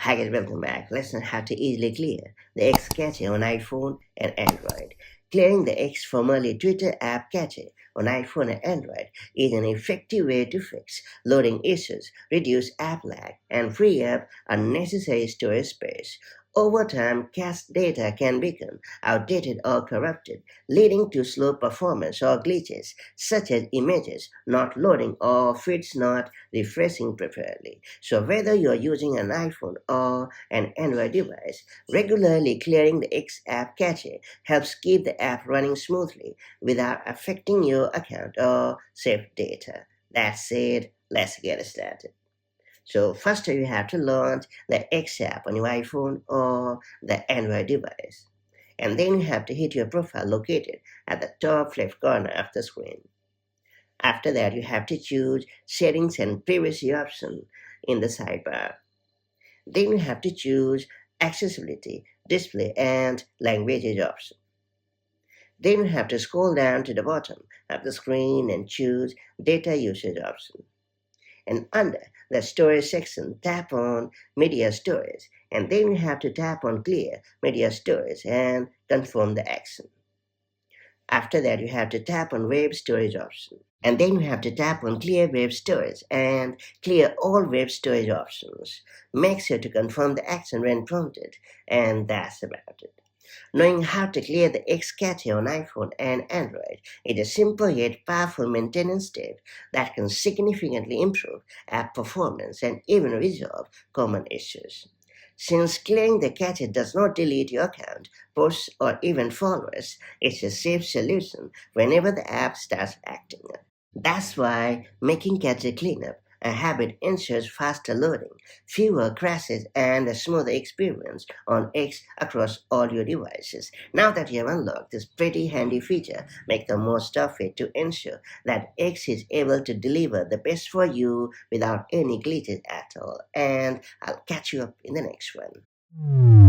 Hi guys, welcome back. Let's learn how to easily clear the X cache on iPhone and Android. Clearing the X, formerly Twitter app cache on iPhone and Android is an effective way to fix loading issues, reduce app lag, and free up unnecessary storage space. Over time, cache data can become outdated or corrupted, leading to slow performance or glitches, such as images not loading or feeds not refreshing properly. So whether you're using an iPhone or an Android device, regularly clearing the X app cache helps keep the app running smoothly without affecting your account or saved data. That's it. Let's get started. So first you have to launch the X app on your iPhone or the Android device. And then you have to hit your profile located at the top left corner of the screen. After that, you have to choose Settings and Privacy option in the sidebar. Then you have to choose Accessibility, Display, and Languages option. Then you have to scroll down to the bottom of the screen and choose Data Usage option. And under the Storage section, tap on Media Storage, and then you have to tap on Clear Media Storage and confirm the action. After that, you have to tap on Web Storage option. And then you have to tap on Clear Web Storage and clear all web storage options. Make sure to confirm the action when prompted. And that's about it. Knowing how to clear the X cache on iPhone and Android is a simple yet powerful maintenance step that can significantly improve app performance and even resolve common issues. Since clearing the cache does not delete your account, posts, or even followers, it's a safe solution whenever the app starts acting up. That's why making cache cleanup a habit ensures faster loading, fewer crashes, and a smoother experience on X across all your devices. Now that you have unlocked this pretty handy feature, make the most of it to ensure that X is able to deliver the best for you without any glitches at all. And I'll catch you up in the next one.